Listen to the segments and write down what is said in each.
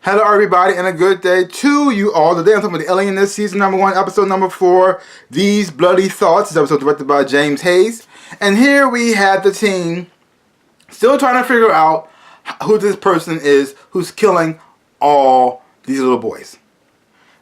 Hello everybody and a good day to you all. Today I'm talking about the Alienist season number 1, episode number 4, These Bloody Thoughts. This episode directed by James Hayes. And here we have the team still trying to figure out who this person is who's killing all these little boys.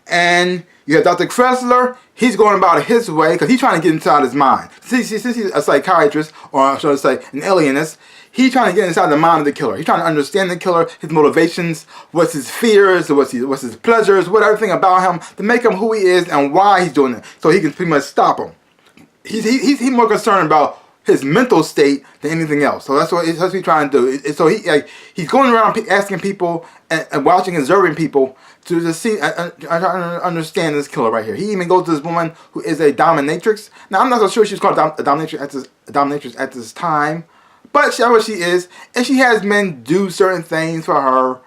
And you have Dr. Kressler. He's going about it his way because he's trying to get inside his mind. Since he's a psychiatrist, or should I say an alienist, he's trying to get inside the mind of the killer. He's trying to understand the killer, his motivations, what's his fears, what's his pleasures, what everything about him to make him who he is and why he's doing it, so he can pretty much stop him. He's more concerned about his mental state than anything else. So that's what he's trying to do. So he's going around asking people and watching and observing people to just see and understand this killer right here. He even goes to this woman who is a dominatrix. Now I'm not so sure she's called a dominatrix at this time, but that's what she is, and she has men do certain things for her,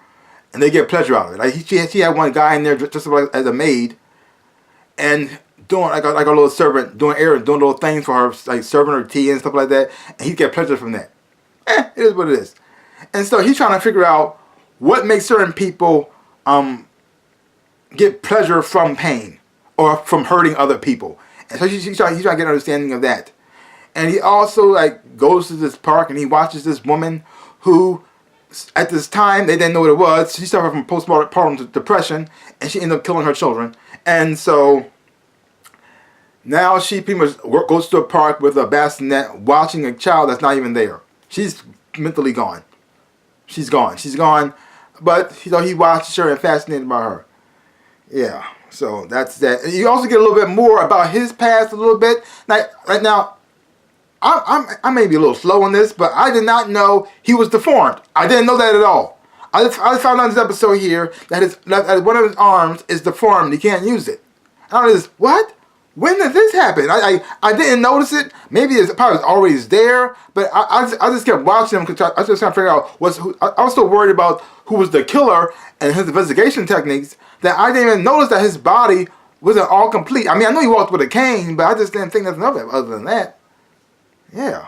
and they get pleasure out of it. Like she had one guy in there just like as a maid, and doing like a little servant, doing little things for her, like serving her tea and stuff like that, and he get pleasure from that. It is what it is. And so he's trying to figure out what makes certain people get pleasure from pain or from hurting other people. And so he's trying to get an understanding of that. And he also goes to this park and he watches this woman who, at this time, they didn't know what it was. She suffered from postpartum depression, and she ended up killing her children. And so now she pretty much goes to a park with a bassinet watching a child that's not even there. She's mentally gone. She's gone. She's gone. But he watches her and fascinated by her. Yeah. So that's that. And you also get a little bit more about his past a little bit. Right now, I may be a little slow on this, but I did not know he was deformed. I didn't know that at all. I found out in this episode here that one of his arms is deformed. He can't use it. And I was just, what? When did this happen? I didn't notice it. Maybe it's probably always there, but I just kept watching him because I was just trying to figure out I was so worried about who was the killer and his investigation techniques that I didn't even notice that his body wasn't all complete. I mean, I know he walked with a cane, but I just didn't think nothing of it other than that. Yeah.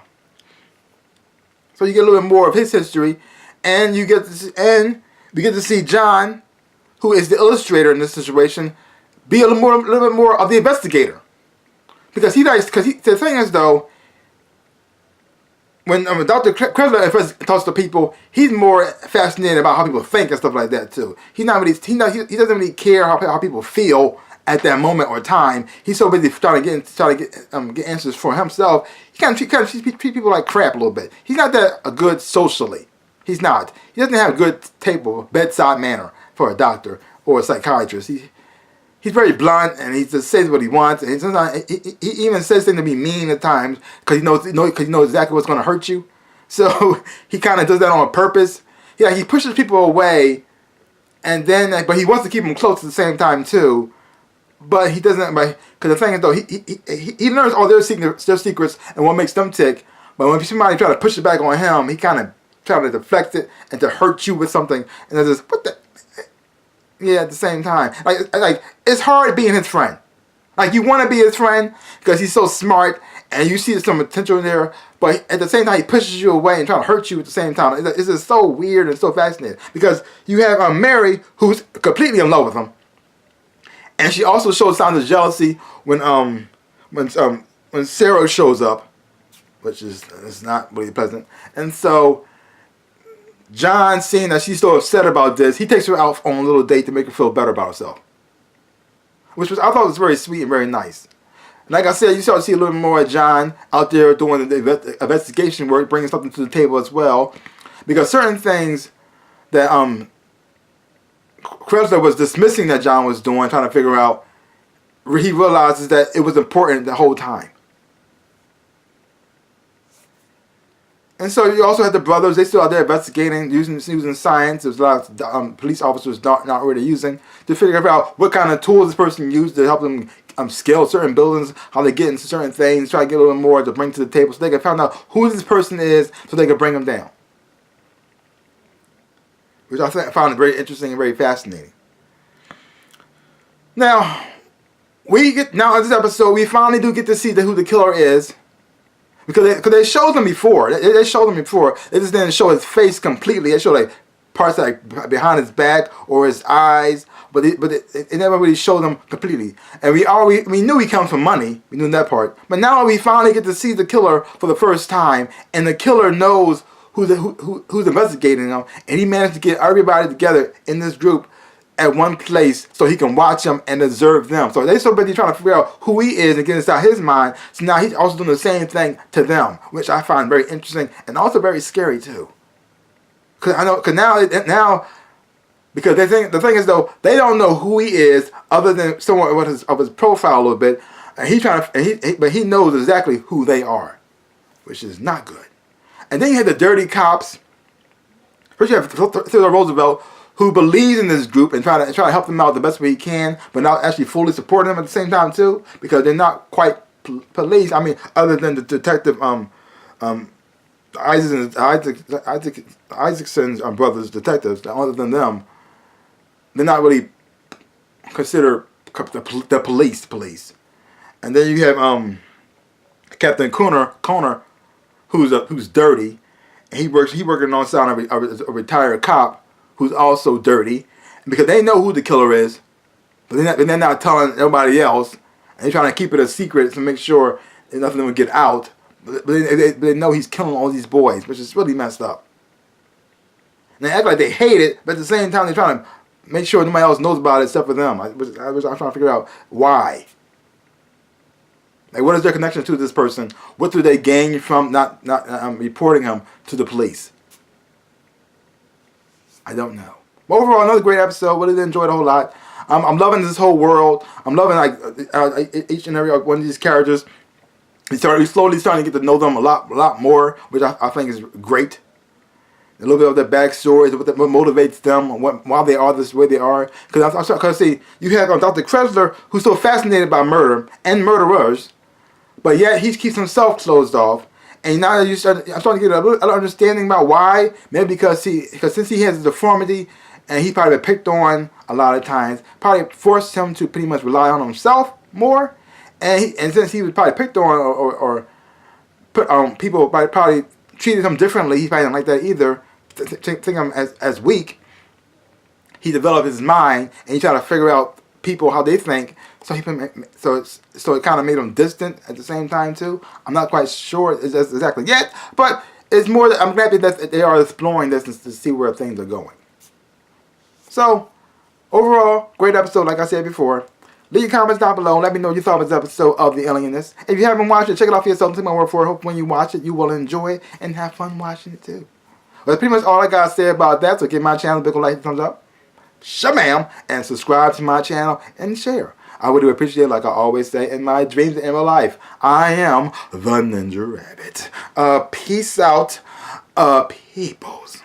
So you get a little bit more of his history, and we get to see John, who is the illustrator in this situation, be a little bit more of the investigator, because the thing is though, when Dr. Kressler first talks to people, he's more fascinated about how people think and stuff like that too. He doesn't really care how people feel at that moment or time. He's so busy trying to get answers for himself. He kind of treat people like crap a little bit. He's not that good socially. He's not. He doesn't have a good bedside manner for a doctor or a psychiatrist. He's very blunt, and he just says what he wants. And sometimes he even says things to be mean at times because he knows exactly what's going to hurt you. So he kind of does that on purpose. Yeah, he pushes people away, and then but he wants to keep them close at the same time too. But he doesn't. Because the thing is though, he learns all their secrets and what makes them tick. But when somebody try to push it back on him, he kind of try to deflect it and to hurt you with something. And there's this what the. Yeah, at the same time. Like it's hard being his friend. Like you want to be his friend because he's so smart and you see some potential in there, but at the same time he pushes you away and trying to hurt you at the same time. It's just so weird and so fascinating because you have Mary who's completely in love with him, and she also shows signs of jealousy when Sarah shows up, which is not really pleasant, and so John, seeing that she's so upset about this, he takes her out on a little date to make her feel better about herself. I thought was very sweet and very nice. And like I said, you start to see a little more of John out there doing the investigation work, bringing something to the table as well. Because certain things that Kressler was dismissing that John was doing, trying to figure out, he realizes that it was important the whole time. And so you also have the brothers. They still out there investigating, using science. There's a lot of police officers not really using to figure out what kind of tools this person used to help them scale certain buildings, how they get into certain things, try to get a little more to bring to the table so they can find out who this person is so they can bring them down. Which I found very interesting and very fascinating. Now, in this episode, we finally do get to see who the killer is. Because they showed them before. They showed them before. They just didn't show his face completely. They showed parts like behind his back or his eyes, but it never really showed them completely. And we knew he comes from money. We knew that part. But now we finally get to see the killer for the first time, and the killer knows who's investigating him, and he managed to get everybody together in this group at one place so he can watch them and observe them. So they're so busy trying to figure out who he is and get inside his mind. So now he's also doing the same thing to them, which I find very interesting and also very scary too. Because now, because they think, the thing is though, they don't know who he is other than somewhat of his profile a little bit, and but he knows exactly who they are, which is not good. And then you have the dirty cops. First you have Theodore Roosevelt, who believes in this group and try to help them out the best way he can, but not actually fully supporting them at the same time too, because they're not quite police. I mean, other than the detective Isaacson's brothers, detectives. Other than them, they're not really considered the police. And then you have Captain Conner, who's dirty, and he's working alongside a retired cop who's also dirty, because they know who the killer is, but they're not telling everybody else, and they're trying to keep it a secret to make sure nothing will get out. But they know he's killing all these boys, which is really messed up. And they act like they hate it, but at the same time they're trying to make sure nobody else knows about it except for them. I'm trying to figure out why. Like, what is their connection to this person? What do they gain from not reporting him to the police? I don't know. But overall, another great episode. Really enjoyed a whole lot. I'm loving this whole world. I'm loving like each and every one of these characters. We slowly starting to get to know them a lot more, which I think is great. A little bit of their backstories, what motivates them, why they are this way they are. Because see, you have Dr. Kressler, who's so fascinated by murder and murderers, but yet he keeps himself closed off. And now I'm starting to get a little understanding about why. Maybe because since he has a deformity, and he's probably been picked on a lot of times, probably forced him to pretty much rely on himself more. And since he was probably picked on or put people probably treated him differently, he probably didn't like that either. Think him as weak. He developed his mind and he tried to figure out people how they think. So it kind of made him distant at the same time too. I'm not quite sure exactly yet, but it's more that I'm glad that they are exploring this to see where things are going. So overall, great episode, like I said before. Leave your comments down below. Let me know what you thought of this episode of The Alienist. If you haven't watched it, check it out for yourself. Take my word for it. Hope when you watch it, you will enjoy it and have fun watching it too. Well, that's pretty much all I got to say about that. So give my channel a big like and thumbs up. Shabam! And subscribe to my channel and share. I would appreciate it, like I always say, in my dreams and in my life. I am the Ninja Rabbit. Peace out, peoples.